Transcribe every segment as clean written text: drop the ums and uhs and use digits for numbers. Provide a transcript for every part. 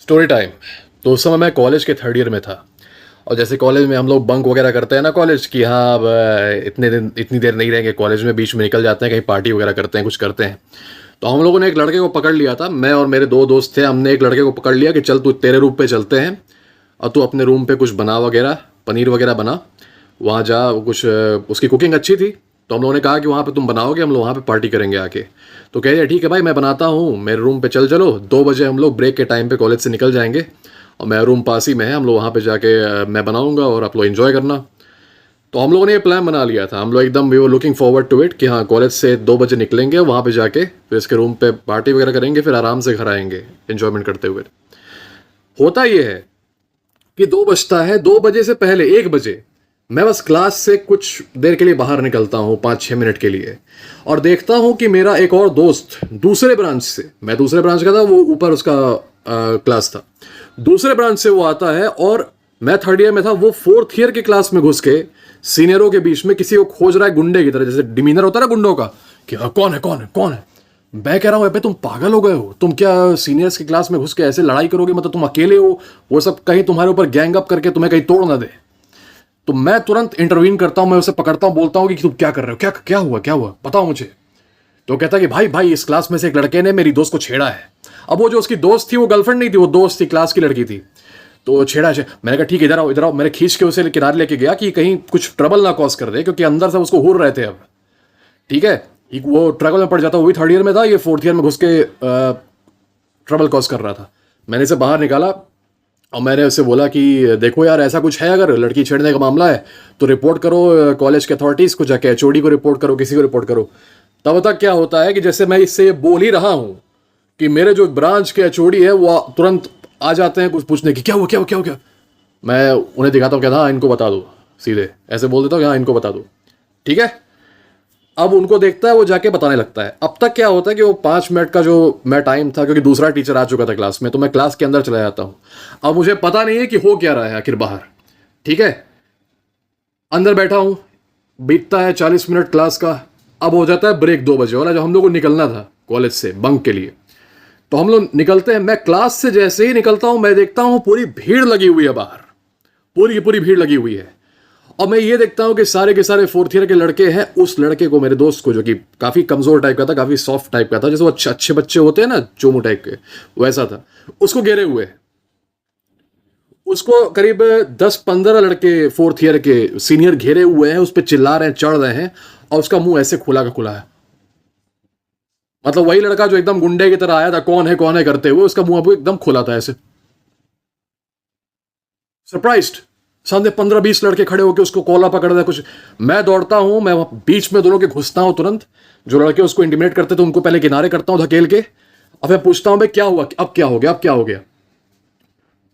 Story time. तो उस समय मैं कॉलेज के थर्ड ईयर में था। और जैसे कॉलेज में हम लोग बंक वगैरह करते हैं ना कॉलेज की, हाँ अब इतने दिन इतनी देर नहीं रहेंगे कॉलेज में, बीच में निकल जाते हैं कहीं पार्टी वगैरह करते हैं, कुछ करते हैं। तो हम लोगों ने एक लड़के को पकड़ लिया था, मैं और मेरे दो दोस्त थे। हमने एक लड़के को पकड़ लिया कि चल तू तेरे रूम पे चलते हैं और तू अपने रूम पे कुछ बना वगैरह, पनीर वगैरह बना, वहाँ जा। कुछ उसकी कुकिंग अच्छी थी, तो हम लोगों ने कहा कि वहाँ पे तुम बनाओगे, हम लोग वहाँ पे पार्टी करेंगे आके। तो कह दिया ठीक है भाई मैं बनाता हूँ, मेरे रूम पे चल चलो। 2 बजे हम लोग ब्रेक के टाइम पे कॉलेज से निकल जाएंगे और मेरा रूम पास ही में है, हम लोग वहाँ पे जाके मैं बनाऊँगा और आप लोग इन्जॉय करना। तो हम लोगों ने ये प्लान बना लिया था, हम लोग एकदम we were looking forward to it कि हाँ कॉलेज से 2 बजे निकलेंगे, वहाँ पे जाके फिर इसके रूम पे पार्टी वगैरह करेंगे, फिर आराम से घर आएंगे इन्जॉयमेंट करते हुए। होता ये है कि 2 बजता है, 2 बजे से पहले 1 बजे मैं बस क्लास से कुछ देर के लिए बाहर निकलता हूँ, 5-6 मिनट के लिए, और देखता हूँ कि मेरा एक और दोस्त दूसरे ब्रांच से, मैं दूसरे ब्रांच का था, वो ऊपर उसका क्लास था, दूसरे ब्रांच से वो आता है और मैं थर्ड ईयर में था, वो फोर्थ ईयर के क्लास में घुस के सीनियरों के बीच में किसी को खोज रहा है गुंडे की तरह, जैसे डिमीनर होता है ना गुंडों का कि हाँ कौन है कौन है कौन है। मैं कह रहा हूँ तुम पागल हो गए हो, तुम क्या सीनियर्स की क्लास में घुस के ऐसे लड़ाई करोगे, मतलब तुम अकेले हो, वो सब कहीं तुम्हारे ऊपर गैंग अप करके तुम्हें कहीं तोड़ ना दे। तो मैं तुरंत इंटरवीन करता हूं, मैं उसे पकड़ता हूं, बोलता हूं कि तुम क्या कर रहे हो, क्या क्या हुआ बताओ मुझे। तो कहता है कि भाई भाई इस क्लास में से एक लड़के ने मेरी दोस्त को छेड़ा है। अब वो जो उसकी दोस्त थी वो गर्लफ्रेंड नहीं थी, वो दोस्त थी, क्लास की लड़की थी। तो छेड़ा है। मैंने कहा ठीक है इधर आओ इधर आओ, मैंने खींच के उसे किनारे लेके गया कि कहीं कुछ ट्रबल ना कॉज कर दे, क्योंकि अंदर से उसको घूर रहे थे। अब ठीक है, वो ट्रबल में पड़ जाता, वो भी थर्ड ईयर में था, ये फोर्थ ईयर में घुस के ट्रबल कॉज कर रहा था। मैंने इसे बाहर निकाला और मैंने उससे बोला कि देखो यार ऐसा कुछ है, अगर लड़की छेड़ने का मामला है तो रिपोर्ट करो कॉलेज के अथॉरिटीज़ को, जाके एचओडी को रिपोर्ट करो, किसी को रिपोर्ट करो। तब तक क्या होता है कि जैसे मैं इससे ये बोल ही रहा हूँ कि मेरे जो ब्रांच के एचओडी है वो तुरंत आ जाते हैं कुछ पूछने की, क्या हुआ क्या हुआ क्या हुआ क्या। मैं उन्हें दिखाता हूँ, कहता हाँ इनको बता दो, सीधे ऐसे बोल देता हूँ हाँ इनको बता दो, ठीक है। अब उनको देखता है, वो जाके बताने लगता है। अब तक क्या होता है कि वो 5 मिनट का जो मैं टाइम था, क्योंकि दूसरा टीचर आ चुका था क्लास में, तो मैं क्लास के अंदर चला जाता हूँ। अब मुझे पता नहीं है कि हो क्या रहा है आखिर बाहर, ठीक है। अंदर बैठा हूँ, बीतता है 40 मिनट क्लास का। अब हो जाता है ब्रेक 2 बजे वाला, जब हम लोग को निकलना था कॉलेज से बंक के लिए। तो हम लोग निकलते हैं, मैं क्लास से जैसे ही निकलता हूँ मैं देखता हूँ पूरी भीड़ लगी हुई है बाहर, पूरी की पूरी भीड़ लगी हुई है। और मैं ये देखता हूँ कि सारे के सारे फोर्थ ईयर के लड़के हैं, उस लड़के को, मेरे दोस्त को, जो कि काफ़ी कमज़ोर टाइप का था, काफ़ी सॉफ्ट टाइप का था, जैसे वो अच्छे बच्चे होते हैं ना चोमू टाइप के, वैसा था, उसको घेरे हुए। उसको करीब 10-15 लड़के फोर्थ ईयर के सीनियर घेरे हुए हैं, उस पर चिल्ला रहे हैं, चढ़ रहे हैं, और उसका मुंह ऐसे खुला का खुला है। मतलब वही लड़का जो एकदम गुंडे की तरह आया था कौन है करते हुए, उसका मुंह एकदम खुला था ऐसे, सरप्राइज्ड। सामने 15-20 लड़के खड़े होकर उसको कॉलर पकड़ रहे कुछ। मैं दौड़ता हूं, मैं बीच में दोनों के घुसता हूं तुरंत। जो लड़के उसको इंटिमिडेट करते थे उनको पहले किनारे करता हूं धकेल के, अब मैं पूछता हूं भाई क्या हुआ, अब क्या हो गया, अब क्या हो गया।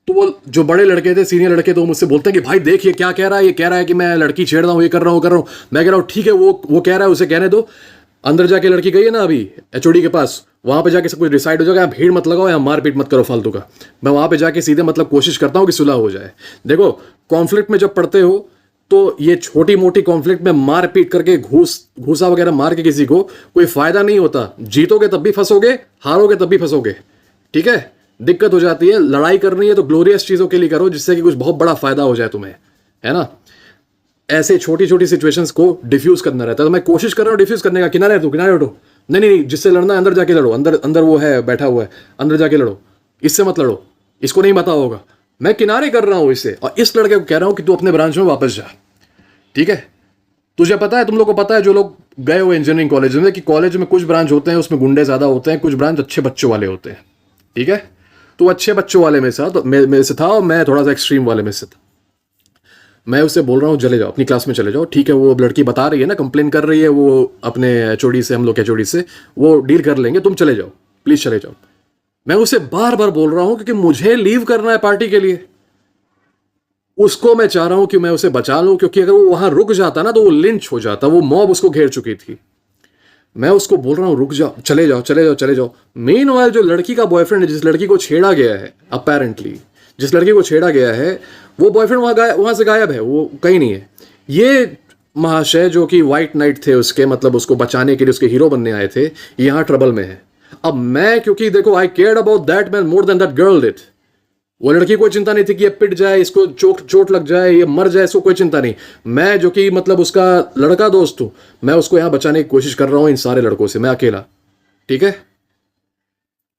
तो वो जो बड़े लड़के थे, सीनियर लड़के, तो मुझसे बोलते हैं कि भाई देख ये क्या कह रहा है, ये कह रहा है कि मैं लड़की छेड़ रहा हूँ, ये कर रहा हूँ। मैं कह रहा हूँ ठीक है, वो कह रहा है, उसे कहने दो। अंदर जाके लड़की गई है ना अभी एचओडी के पास, वहां पे जाके सब कुछ डिसाइड हो जाएगा। यहाँ भीड़ मत लगाओ, यहाँ मारपीट मत करो फालतू का। मैं वहां पे जाके सीधे मतलब कोशिश करता हूँ कि सुलह हो जाए। देखो कॉन्फ्लिक्ट में जब पढ़ते हो तो ये छोटी मोटी कॉन्फ्लिक्ट में मारपीट करके घूसा वगैरह मार के किसी को कोई फायदा नहीं होता। जीतोगे तब भी फंसोगे, हारोगे तब भी फंसोगे, ठीक है। दिक्कत हो जाती है। लड़ाई करनी है तो ग्लोरियस चीजों के लिए करो, जिससे कि कुछ बहुत बड़ा फायदा हो जाए तुम्हें, है ना। ऐसे छोटी छोटी सिचुएशंस को डिफ्यूज करना रहता है। तो मैं कोशिश कर रहा हूँ डिफ्यूज करने का, किनारे हटो, नहीं, जिससे लड़ना है अंदर जाके लड़ो, अंदर वो है बैठा हुआ है, अंदर जाके लड़ो, इससे मत लड़ो, इसको नहीं पता होगा। मैं किनारे कर रहा हूं इससे, और इस लड़के को कह रहा हूं कि तू अपने ब्रांच में वापस जा, ठीक है। तुझे पता है, तुम लोग को पता है, जो लोग गए हुए इंजीनियरिंग कॉलेज में, कि कॉलेज में कुछ ब्रांच होते हैं उसमें गुंडे ज्यादा होते हैं, कुछ ब्रांच अच्छे बच्चों वाले होते हैं, ठीक है। तो अच्छे बच्चों वाले में से तो मेरे से था, और मैं थोड़ा सा एक्सट्रीम वाले में से था। मैं उससे बोल रहा हूँ चले जाओ, अपनी क्लास में चले जाओ, ठीक है। वो लड़की बता रही है ना, कंप्लेन कर रही है वो अपने एचओडी से, हम लोग के एचओडी से, वो डील कर लेंगे, तुम चले जाओ, प्लीज चले जाओ। मैं उसे बार बार बोल रहा हूं क्योंकि मुझे लीव करना है पार्टी के लिए। उसको मैं चाह रहा हूं कि मैं उसे बचा लूं, क्योंकि अगर वो वहां रुक जाता ना तो वो लिंच हो जाता, वो मॉब उसको घेर चुकी थी। मैं उसको बोल रहा हूं रुक जाओ, चले जाओ चले जाओ चले जाओ। मेनवाइल जो लड़की का बॉयफ्रेंड है, जिस लड़की को छेड़ा गया है, अपेरेंटली जिस लड़की को छेड़ा गया है, वो बॉयफ्रेंड वहां से गायब है, वो कहीं नहीं है। ये महाशय जो कि व्हाइट नाइट थे उसके, मतलब उसको बचाने के लिए, उसके हीरो बनने आए थे, यहाँ ट्रबल में है। अब मैं, क्योंकि देखो I cared about that man more than that girl did, वो लड़की को चिंता नहीं थी कि ये पिट जाए, इसको चोट चोट लग जाए, ये मर जाए, इसको कोई चिंता नहीं। मैं जो कि मतलब उसका लड़का दोस्त हूं, मैं उसको यहां बचाने की कोशिश कर रहा हूं इन सारे लड़कों से, मैं अकेला। ठीक है,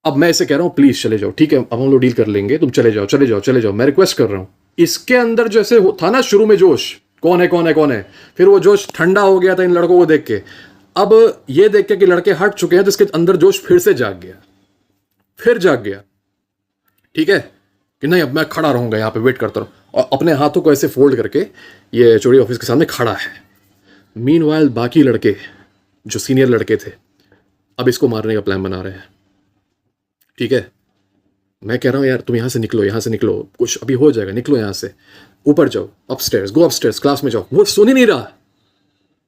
अब मैं इसे कह रहा हूं प्लीज चले जाओ, ठीक है अब हम लोग डील कर लेंगे, तुम चले जाओ चले जाओ चले जाओ, मैं रिक्वेस्ट कर रहा हूं। इसके अंदर जैसे था ना शुरू में जोश, कौन है कौन है कौन है, फिर वो जोश ठंडा हो गया था इन लड़कों को देख के। अब ये देख के कि लड़के हट चुके हैं तो इसके अंदर जोश फिर से जाग गया, फिर जाग गया। ठीक है, कि नहीं अब मैं खड़ा रहूंगा यहाँ पे, वेट करता रहूँ, और अपने हाथों को ऐसे फोल्ड करके ये चोरी ऑफिस के सामने खड़ा है। मीनवाइल बाकी लड़के जो सीनियर लड़के थे अब इसको मारने का प्लान बना रहे हैं। ठीक है, मैं कह रहा हूँ यार तुम यहाँ से निकलो, यहाँ से निकलो, कुछ अभी हो जाएगा, निकलो यहाँ से, ऊपर जाओ, अपस्टेयर्स, गो अपस्टेयर्स, क्लास में जाओ। वो सुन ही नहीं रहा।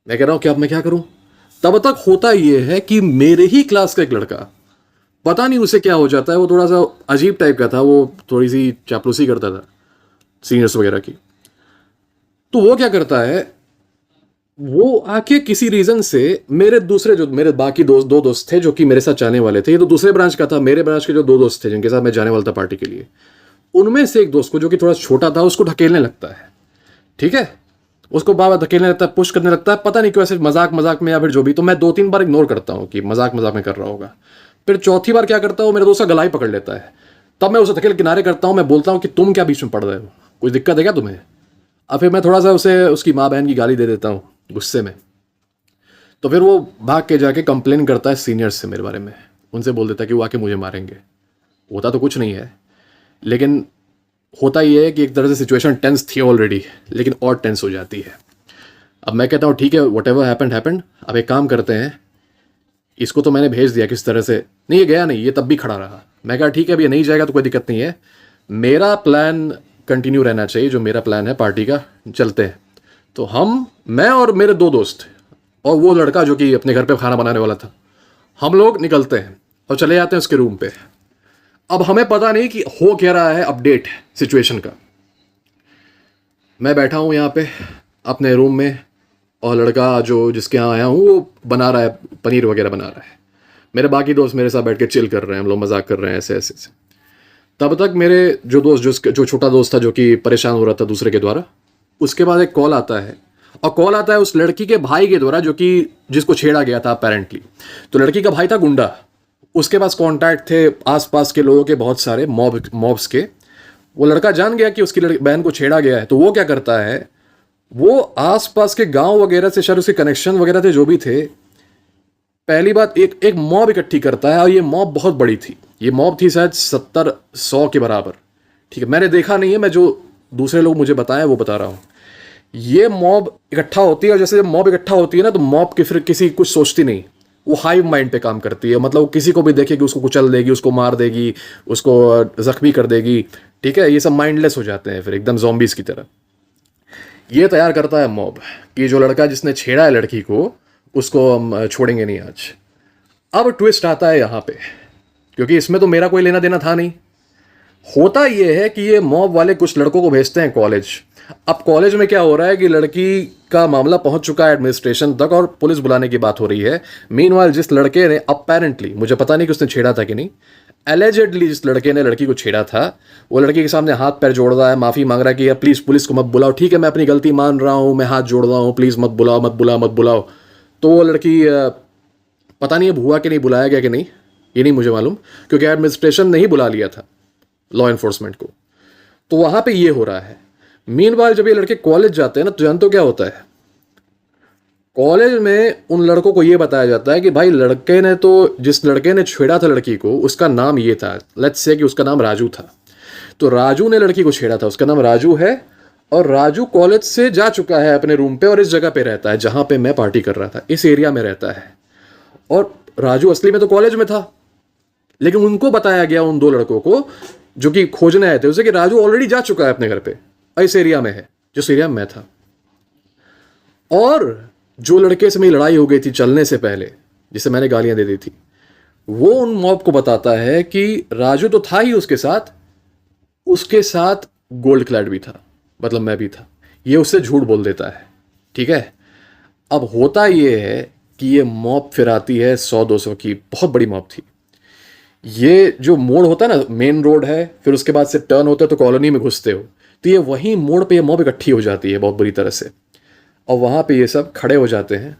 मैं कह रहा हूँ कि अब मैं क्या करूँ। तब तक होता ये है कि मेरे ही क्लास का एक लड़का, पता नहीं उसे क्या हो जाता है, वो थोड़ा सा अजीब टाइप का था, वो थोड़ी सी चापलूसी करता था सीनियर्स वगैरह की। तो वो क्या करता है, वो आके किसी रीजन से मेरे दूसरे जो मेरे बाकी दो दोस्त थे जो कि मेरे साथ जाने वाले थे, ये तो दूसरे ब्रांच का था, मेरे ब्रांच के जो दो दोस्त थे जिनके साथ मैं जाने वाला था पार्टी के लिए, उनमें से एक दोस्त को जो कि थोड़ा छोटा था उसको ढकेलने लगता है। ठीक है, उसको बाबा धकेलने लगता है, पुश करने लगता है, पता नहीं क्यों ऐसे मजाक मजाक में या फिर जो भी। तो मैं 2-3 बार इग्नोर करता हूँ कि मजाक मजाक में कर रहा होगा। फिर चौथी बार क्या करता हूँ, मेरा दोस्त का गला ही पकड़ लेता है। तब मैं उसे धकेल किनारे करता हूँ, मैं बोलता हूँ कि तुम क्या बीच में पड़ रहे हो, कोई दिक्कत है क्या तुम्हें। अब फिर मैं थोड़ा सा उसे उसकी माँ बहन की गाली दे देता हूँ गुस्से में। तो फिर वो भाग के जाके कंप्लेन करता है सीनियर्स से मेरे बारे में, उनसे बोल देता है कि वो आके मुझे मारेंगे। होता तो कुछ नहीं है, लेकिन होता ही है कि एक तरह से सिचुएशन टेंस थी ऑलरेडी, लेकिन और टेंस हो जाती है। अब मैं कहता हूँ ठीक है, वट एवर हैपेंड हैपेंड, अब एक काम करते हैं, इसको तो मैंने भेज दिया किस तरह से, नहीं ये गया नहीं, ये तब भी खड़ा रहा। मैं कहा ठीक है, अब ये नहीं जाएगा तो कोई दिक्कत नहीं है, मेरा प्लान कंटिन्यू रहना चाहिए, जो मेरा प्लान है पार्टी का, चलते हैं। तो मैं और मेरे दो दोस्त और वो लड़का जो कि अपने घर पे खाना बनाने वाला था, हम लोग निकलते हैं और चले जाते हैं उसके रूम पे। अब हमें पता नहीं कि हो क्या रहा है अपडेट सिचुएशन का। मैं बैठा हूँ यहाँ पे अपने रूम में, और लड़का जो जिसके यहाँ आया हूँ वो बना रहा है, पनीर वगैरह बना रहा है। मेरे बाकी दोस्त मेरे साथ बैठ के चिल कर रहे हैं, हम लोग मजाक कर रहे हैं ऐसे ऐसे। तब तक मेरे जो दोस्त जो छोटा दोस्त था जो कि परेशान हो रहा था दूसरे के द्वारा, उसके बाद एक कॉल आता है, और कॉल आता है उस लड़की के भाई के द्वारा जो कि जिसको छेड़ा गया था अपेरेंटली। तो लड़की का भाई था गुंडा, उसके पास कॉन्टैक्ट थे आसपास के लोगों के बहुत सारे मॉब्स के। वो लड़का जान गया कि उसकी बहन को छेड़ा गया है, तो वो क्या करता है, वो आसपास के गांव वगैरह से शायद उसके कनेक्शन वगैरह थे जो भी थे, पहली बात एक एक मॉब इकट्ठी करता है। और ये मॉब बहुत बड़ी थी, ये मॉब थी शायद 70-100 के बराबर। ठीक है, मैंने देखा नहीं है, मैं जो दूसरे लोग मुझे बताएं वो बता रहा हूँ। ये मॉब इकट्ठा होती है, और जैसे जब मॉब इकट्ठा होती है ना, तो मॉब की फिर किसी कुछ सोचती नहीं, वो हाइव माइंड पे काम करती है। मतलब वो किसी को भी देखेगी उसको कुचल देगी, उसको मार देगी, उसको जख्मी कर देगी। ठीक है, ये सब माइंडलेस हो जाते हैं फिर एकदम जॉम्बीज की तरह। ये तैयार करता है मॉब कि जो लड़का जिसने छेड़ा है लड़की को, उसको हम छोड़ेंगे नहीं आज। अब ट्विस्ट आता है यहाँ पे, क्योंकि इसमें तो मेरा कोई लेना देना था नहीं। होता यह है कि ये मॉब वाले कुछ लड़कों को भेजते हैं कॉलेज। अब कॉलेज में क्या हो रहा है कि लड़की का मामला पहुंच चुका है एडमिनिस्ट्रेशन तक, और पुलिस बुलाने की बात हो रही है। मीनवाइल जिस लड़के ने अपेरेंटली, मुझे पता नहीं कि उसने छेड़ा था कि नहीं, एलिजेडली जिस लड़के ने लड़की को छेड़ा था, वो लड़की के सामने हाथ पैर जोड़ रहा है, माफी मांग रहा है कि यार प्लीज पुलिस को मत बुलाओ, ठीक है मैं अपनी गलती मान रहा हूं, मैं हाथ जोड़ रहा हूं, प्लीज मत बुलाओ मत बुलाओ मत बुलाओ। तो वो लड़की, पता नहीं अब हुआ कि नहीं, बुलाया गया कि नहीं ये नहीं मुझे मालूम, क्योंकि एडमिनिस्ट्रेशन ने ही बुला लिया था लॉ एनफोर्समेंट को। तो वहां पे ये हो रहा है। मीनवाइल जब ये लड़के कॉलेज जाते हैं ना, तो जानते हो क्या होता है, कॉलेज में उन लड़कों को ये बताया जाता है कि भाई लड़के ने तो, जिस लड़के ने छेड़ा था लड़की को, उसका नाम ये था, लेट्स से कि उसका नाम राजू था। तो राजू ने लड़की को छेड़ा था, उसका नाम राजू है, और राजू कॉलेज से जा चुका है अपने रूम पे, और इस जगह पे रहता है जहां पे मैं पार्टी कर रहा था, इस एरिया में रहता है। और राजू असली में तो कॉलेज में था, लेकिन उनको बताया गया, उन दो लड़कों को जो कि खोजने आए थे उसे, कि राजू ऑलरेडी जा चुका है अपने घर पे, इस एरिया में है जिस एरिया में मैं था। और जो लड़के से मेरी लड़ाई हो गई थी चलने से पहले, जिसे मैंने गालियां दे दी थी, वो उन मॉब को बताता है कि राजू तो था ही उसके साथ गोल्ड क्लैड भी था, मतलब मैं भी था। ये उससे झूठ बोल देता है। ठीक है, अब होता ये है कि ये मॉब फिर आती है 100-200 की, बहुत बड़ी मॉब थी। ये जो मोड़ होता है ना, मेन रोड है, फिर उसके बाद से टर्न होता है तो कॉलोनी में घुसते हो, तो ये वही मोड़ पे ये मॉब इकट्ठी हो जाती है बहुत बुरी तरह से, और वहाँ पे ये सब खड़े हो जाते हैं।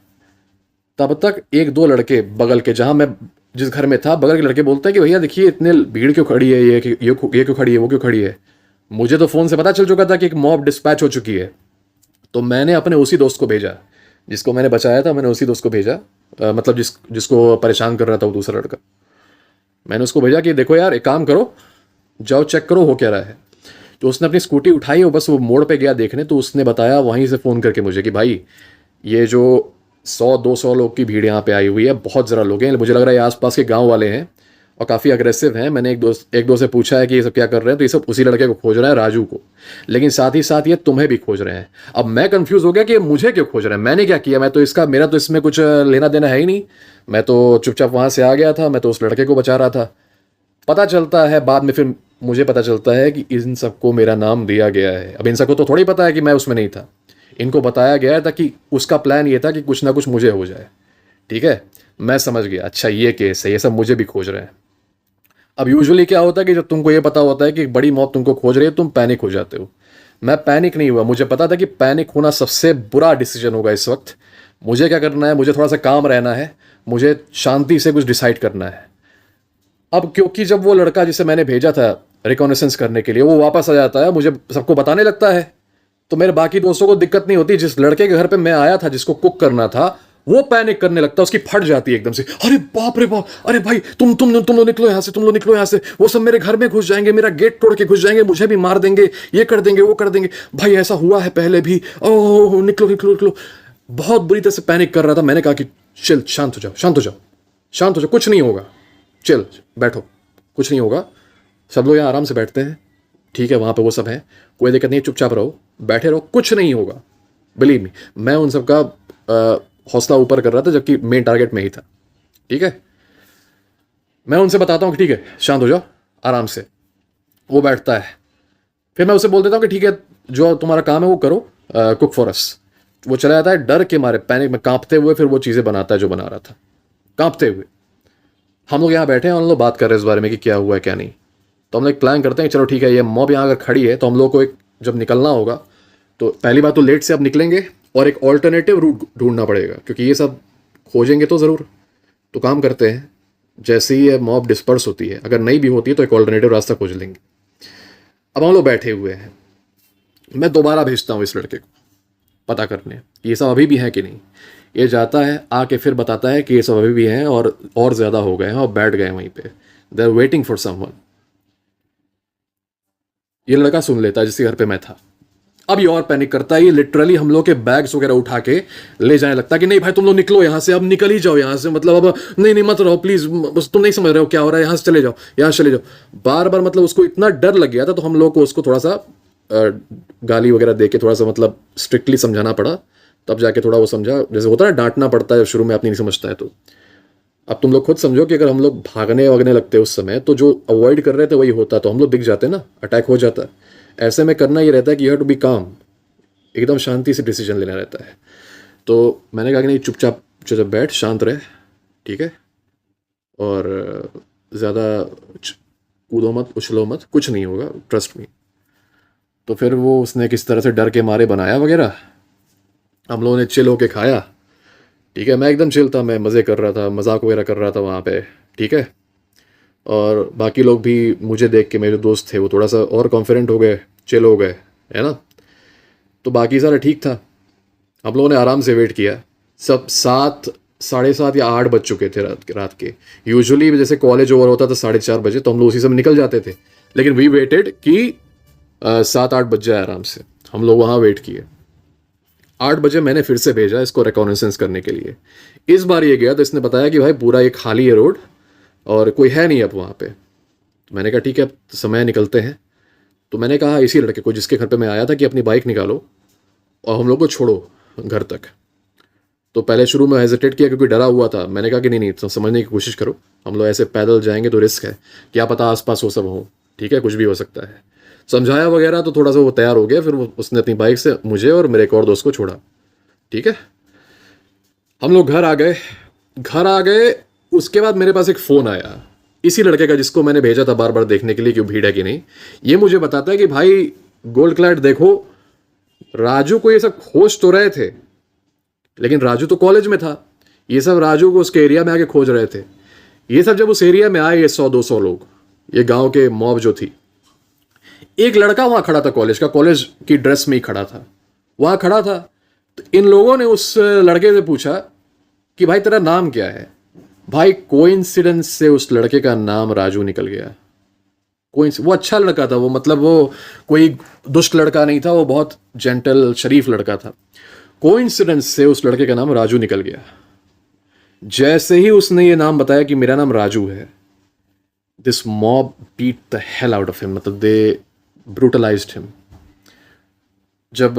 तब तक एक दो लड़के बगल के, जहाँ मैं जिस घर में था, बगल के लड़के बोलते हैं कि भैया देखिए इतने भीड़ क्यों खड़ी है, ये क्यों खड़ी है, वो क्यों खड़ी है। मुझे तो फ़ोन से पता चल चुका था कि एक मॉब डिस्पैच हो चुकी है। तो मैंने अपने उसी दोस्त को भेजा, जिसको मैंने बचाया था, मैंने उसी दोस्त को भेजा, मतलब जिसको परेशान कर रहा था वो दूसरा लड़का। मैंने उसको भेजा कि देखो यार, एक काम करो, जाओ चेक करो हो क्या रहा है। तो उसने अपनी स्कूटी उठाई और बस वो मोड़ पे गया देखने, तो उसने बताया वहीं से फ़ोन करके मुझे कि भाई ये जो 100-200 लोग की भीड़ यहाँ पे आई हुई है, बहुत ज़रा लोग हैं, मुझे लग रहा है ये आसपास के गांव वाले हैं और काफ़ी अग्रेसिव हैं। मैंने एक दो से पूछा है कि ये सब क्या कर रहे हैं, तो ये सब उसी लड़के को खोज रहे हैं, राजू को, लेकिन साथ ही साथ ये तुम्हें भी खोज रहे हैं। अब मैं कंफ्यूज हो गया कि ये मुझे क्यों खोज रहे हैं, मैंने क्या किया, मेरा तो इसमें कुछ लेना देना है ही नहीं। मैं तो चुपचाप वहाँ से आ गया था, मैं तो उस लड़के को बचा रहा था। पता चलता है बाद में, फिर मुझे पता चलता है कि इन सबको मेरा नाम दिया गया है। अब इन सबको तो थोड़ी पता है कि मैं उसमें नहीं था, इनको बताया गया था कि उसका प्लान ये था कि कुछ ना कुछ मुझे हो जाए। ठीक है, मैं समझ गया, अच्छा ये केस है, ये सब मुझे भी खोज रहे हैं। अब यूजुअली क्या होता है कि जब तुमको ये पता होता है कि बड़ी मौत तुमको खोज रही है, तुम पैनिक हो जाते हो। मैं पैनिक नहीं हुआ, मुझे पता था कि पैनिक होना सबसे बुरा डिसीजन होगा इस वक्त। मुझे क्या करना है, मुझे थोड़ा सा काम रहना है, मुझे शांति से कुछ डिसाइड करना है। अब क्योंकि जब वो लड़का जिसे मैंने भेजा था रिकॉनेसेंस करने के लिए वो वापस आ जाता है, मुझे सबको बताने लगता है, तो मेरे बाकी दोस्तों को दिक्कत नहीं होती। जिस लड़के के घर पे मैं आया था, जिसको कुक करना था, वो पैनिक करने लगता है, उसकी फट जाती है एकदम से, अरे बाप रे बाप, अरे भाई तुम लोग निकलो यहाँ से, तुम लोग निकलो यहाँ से, वो सब मेरे घर में घुस जाएंगे, मेरा गेट तोड़ के घुस जाएंगे, मुझे भी मार देंगे, ये कर देंगे वो कर देंगे, भाई ऐसा हुआ है पहले भी, ओह निकलो निकलो निकलो। बहुत बुरी तरह से पैनिक कर रहा था। मैंने कहा कि चिल, शांत हो जाओ, शांत हो जाओ, शांत हो जाओ, कुछ नहीं होगा, चिल बैठो, कुछ नहीं होगा, सब लोग यहाँ आराम से बैठते हैं, ठीक है, वहाँ पे वो सब है, कोई दिक्कत नहीं, चुपचाप रहो, बैठे रहो, कुछ नहीं होगा। बिलीव मी, मैं उन सब का हौसला ऊपर कर रहा था, जबकि मेन टारगेट में ही था। ठीक है, मैं उनसे बताता हूँ कि ठीक है शांत हो जाओ, आराम से। वो बैठता है, फिर मैं उसे बोल देता हूँ कि ठीक है, जो तुम्हारा काम है वो करो, कुक फॉर अस। वो चला जाता है डर के मारे, पैनिक में, कांपते हुए, फिर वो चीज़ें बनाता है जो बना रहा था, कांपते हुए। हम लोग यहाँ बैठे हैं, हम लोग बात कर रहे हैं इस बारे में कि क्या हुआ है क्या नहीं। तो हम लोग प्लान करते हैं, चलो ठीक है, ये मॉब यहाँ अगर खड़ी है तो हम लोग को एक, जब निकलना होगा तो पहली बात तो लेट से अब निकलेंगे और एक ऑल्टरनेटिव रूट ढूंढना पड़ेगा, क्योंकि ये सब खोजेंगे तो ज़रूर। तो काम करते हैं, जैसे ही ये मॉब डिस्पर्स होती है, अगर नहीं भी होती है तो एक ऑल्टरनेटिव रास्ता खोज लेंगे। अब हम लोग बैठे हुए हैं, मैं दोबारा भेजता हूँ इस लड़के को पता करने कि ये सब अभी भी हैं कि नहीं। ये जाता है, आके फिर बताता है कि ये सब अभी भी हैं और ज़्यादा हो गए हैं और बैठ गए वहीं पे, they are waiting for someone. ये लड़का सुन लेता है जिसके घर पे मैं था। अब ये और पैनिक करता है, ये लिटरली हम लोग के बैग्स वगैरह उठा के ले जाने लगता है कि नहीं भाई तुम लोग निकलो यहाँ से, अब निकल ही जाओ यहाँ से, मतलब अब नहीं नहीं मत रहो प्लीज, बस तुम नहीं समझ रहे हो क्या हो रहा है, यहाँ से चले जाओ, यहाँ से चले जाओ। बार बार मतलब उसको इतना डर लग गया था, तो हम लोग को उसको थोड़ा सा गाली वगैरह दे के थोड़ा सा मतलब स्ट्रिक्टली समझाना पड़ा, तब जाके थोड़ा वो समझा। जैसे होता है ना, डांटना पड़ता है शुरू में, अपनी नहीं समझता है तो। अब तुम लोग खुद समझो कि अगर हम लोग भागने वगने लगते उस समय, तो जो अवॉइड कर रहे थे वही होता, तो हम लोग दिख जाते ना, अटैक हो जाता। ऐसे में करना ये रहता है कि यू हैव टू बी काम, एकदम शांति से डिसीजन लेना रहता है। तो मैंने कहा कि नहीं, चुपचाप चुपचाप बैठ, शांत रहे, ठीक है, और ज़्यादा कूदो मत, उछलो मत, कुछ नहीं होगा, ट्रस्ट मी। तो फिर वो उसने किस तरह से डर के मारे बनाया वगैरह, हम लोगों ने चिल होके खाया। ठीक है, मैं एकदम चिल था, मैं मज़े कर रहा था, मजाक वगैरह कर रहा था वहाँ पे। ठीक है, और बाकी लोग भी मुझे देख के, मेरे दोस्त थे वो थोड़ा सा और कॉन्फिडेंट हो गए, चिल हो गए, है ना। तो बाकी सारा ठीक था, हम लोगों ने आराम से वेट किया। सब 7, 7:30 या 8 बज चुके थे रात के। यूजुअली जैसे कॉलेज ओवर होता था 4:30 बजे, तो हम लोग उसी समय निकल जाते थे, लेकिन वी वेटेड कि 7-8 बज जाए आराम से। हम लोग वहाँ वेट किए। 8 बजे मैंने फिर से भेजा इसको रिकॉनेसेंस करने के लिए। इस बार ये गया तो इसने बताया कि भाई पूरा ये खाली है रोड और कोई है नहीं अब वहाँ पे। तो मैंने कहा ठीक है, अब समय निकलते हैं। तो मैंने कहा इसी लड़के को जिसके घर पे मैं आया था कि अपनी बाइक निकालो और हम लोग को छोड़ो घर तक। तो पहले शुरू में हेजिटेट किया क्योंकि डरा हुआ था। मैंने कहा कि नहीं नहीं, तो समझने की कोशिश करो, हम लोग ऐसे पैदल जाएंगे तो रिस्क है, क्या पता आसपास वो सब हो, ठीक है, कुछ भी हो सकता है। समझाया वगैरह तो थोड़ा सा वो तैयार हो गया। फिर उसने अपनी बाइक से मुझे और मेरे एक और दोस्त को छोड़ा। ठीक है, हम लोग घर आ गए। उसके बाद मेरे पास एक फ़ोन आया इसी लड़के का जिसको मैंने भेजा था बार बार देखने के लिए कि वो भीड़ है कि नहीं, ये मुझे बताता है कि भाई गोल्ड क्लैड देखो, राजू को ये सब खोज तो रहे थे, लेकिन राजू तो कॉलेज में था, ये सब राजू को उसके एरिया में आके खोज रहे थे। ये सब जब उस एरिया में आए, ये 100-200 लोग, ये गांव के मॉब जो थी, एक लड़का वहां खड़ा था कॉलेज का, कॉलेज की ड्रेस में ही खड़ा था, वहां खड़ा था। तो इन लोगों ने उस लड़के से पूछा कि भाई तेरा नाम क्या है। भाई कोइंसिडेंस से उस लड़के का नाम राजू निकल गया। वो अच्छा लड़का था, वो मतलब वो कोई दुष्ट लड़का नहीं था, वो बहुत जेंटल शरीफ लड़का था। कोइंसिडेंस से उस लड़के का नाम राजू निकल गया। जैसे ही उसने ये नाम बताया कि मेरा नाम राजू है, this mob beat the hell out of him, मतलब दे ब्रूटलाइज्ड हिम। जब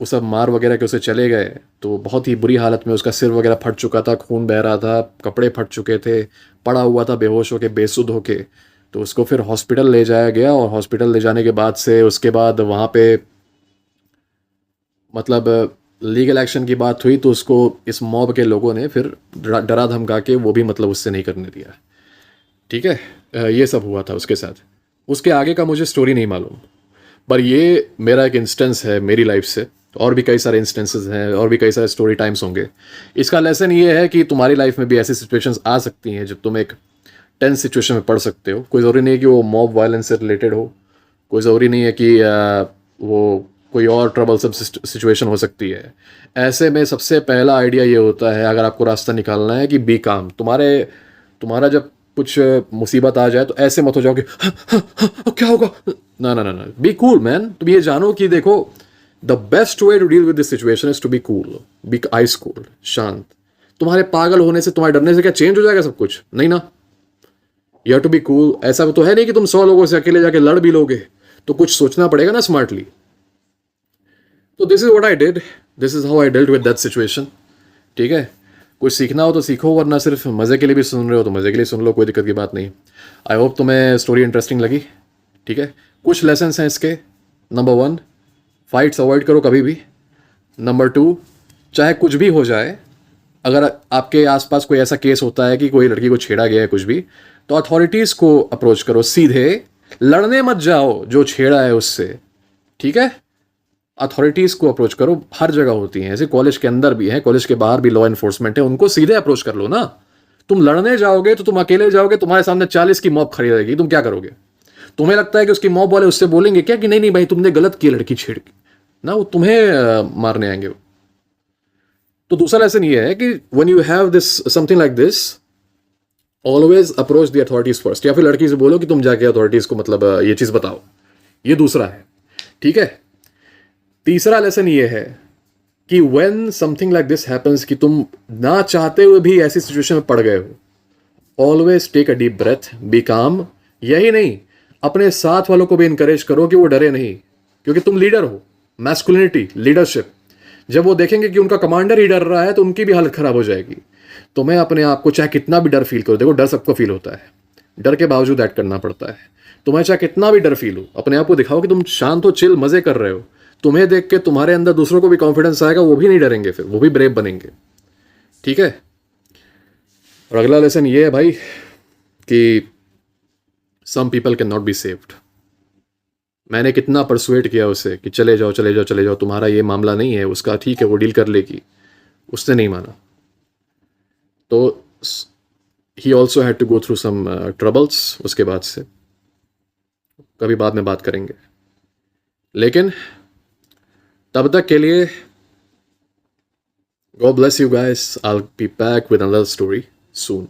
वो सब मार वगैरह के उसे चले गए तो बहुत ही बुरी हालत में, उसका सिर वगैरह फट चुका था, खून बह रहा था, कपड़े फट चुके थे, पड़ा हुआ था बेहोश होके, बेसुध होके। तो उसको फिर हॉस्पिटल ले जाया गया, और हॉस्पिटल ले जाने के बाद से उसके बाद वहाँ पे मतलब लीगल एक्शन की बात हुई, तो उसको इस मॉब के लोगों ने फिर डरा धमका के वो भी मतलब उससे नहीं करने दिया। ठीक है, ये सब हुआ था उसके साथ। उसके आगे का मुझे स्टोरी नहीं मालूम, पर ये मेरा एक इंस्टेंस है मेरी लाइफ से। और भी कई सारे इंस्टेंसेस हैं, और भी कई सारे स्टोरी टाइम्स होंगे। इसका लेसन ये है कि तुम्हारी लाइफ में भी ऐसी सिचुएशंस आ सकती हैं जब तुम एक टेंस सिचुएशन में पड़ सकते हो। कोई ज़रूरी नहीं है कि वो मॉब वायलेंस से रिलेटेड हो, कोई ज़रूरी नहीं है कि वो कोई और ट्रबलसम सिचुएशन हो सकती है। ऐसे में सबसे पहला आइडिया ये होता है, अगर आपको रास्ता निकालना है, कि बी काम। तुम्हारा जब कुछ मुसीबत आ जाए तो ऐसे मत हो जाओ कि क्या होगा, ना ना ना ना, बी कूल मैन। तुम ये जानो कि देखो, the best way to deal with this situation is to be cool, be ice cool, शांत। तुम्हारे पागल होने से, तुम्हारे डरने से क्या चेंज हो जाएगा सब कुछ? नहीं ना, you have to be cool. ऐसा तो है नहीं कि तुम 100 लोगों से अकेले जाके लड़ भी लोगे, तो कुछ सोचना पड़ेगा ना स्मार्टली। तो this is what I did, this is how I dealt with that situation. ठीक है, कुछ सीखना हो तो सीखो, वरना सिर्फ मज़े के लिए भी सुन रहे हो तो मज़े के लिए सुन लो, कोई दिक्कत की बात नहीं। आई होप तुम्हें स्टोरी इंटरेस्टिंग लगी। ठीक है, कुछ लेसन्स हैं इसके। नंबर 1, फाइट्स अवॉइड करो कभी भी। नंबर 2, चाहे कुछ भी हो जाए, अगर आपके आसपास कोई ऐसा केस होता है कि कोई लड़की को छेड़ा गया है कुछ भी, तो अथॉरिटीज़ को अप्रोच करो सीधे, लड़ने मत जाओ जो छेड़ा है उससे। ठीक है, अथॉरिटीज़ को अप्रोच करो, हर जगह होती हैं ऐसे, कॉलेज के अंदर भी है, कॉलेज के बाहर भी लॉ एनफोर्समेंट है, उनको सीधे अप्रोच कर लो ना। तुम लड़ने जाओगे तो तुम अकेले जाओगे, तुम्हारे सामने 40 की मॉब खड़ी रहेगी, तुम क्या करोगे? तुम्हें लगता है कि उसकी मॉब वाले उससे बोलेंगे क्या कि नहीं नहीं भाई तुमने गलत किया लड़की छेड़ के? ना, वो तुम्हें मारने आएंगे। तो दूसरा लेसन ये है कि when you have this something like this, always approach the authorities first, या फिर लड़की से बोलो कि तुम जाके अथॉरिटीज को मतलब ये चीज़ बताओ। ये दूसरा है। ठीक है, तीसरा लेसन ये है कि when something like this happens, कि तुम ना चाहते हुए भी ऐसी सिचुएशन में पड़ गए हो, always take a deep breath, be calm. यही नहीं, अपने साथ वालों को भी इंकरेज करो कि वो डरे नहीं, क्योंकि तुम लीडर हो। मैस्कुलिनिटी, लीडरशिप, जब वो देखेंगे कि उनका कमांडर ही डर रहा है तो उनकी भी हालत खराब हो जाएगी। तुम्हें अपने आप को चाहे कितना भी डर फील करो, देखो डर सबको फील होता है, डर के बावजूद एक्ट करना पड़ता है। तुम्हें चाहे कितना भी डर फील हो, अपने आप को दिखाओ कि तुम शांत हो, चिल, मजे कर रहे हो। तुम्हें देख के तुम्हारे अंदर दूसरों को भी कॉन्फिडेंस आएगा, वो भी नहीं डरेंगे, फिर वो भी ब्रेव बनेंगे। ठीक है, और अगला लेसन ये है भाई कि some people can not be saved. मैंने कितना परसुएट किया उसे कि चले जाओ चले जाओ चले जाओ, तुम्हारा ये मामला नहीं है, उसका ठीक है वो डील कर लेगी, उसने नहीं माना। तो ही also had to go through some troubles उसके बाद से, कभी बाद में बात करेंगे। लेकिन तब तक के लिए God bless you guys. I'll be back with another story soon.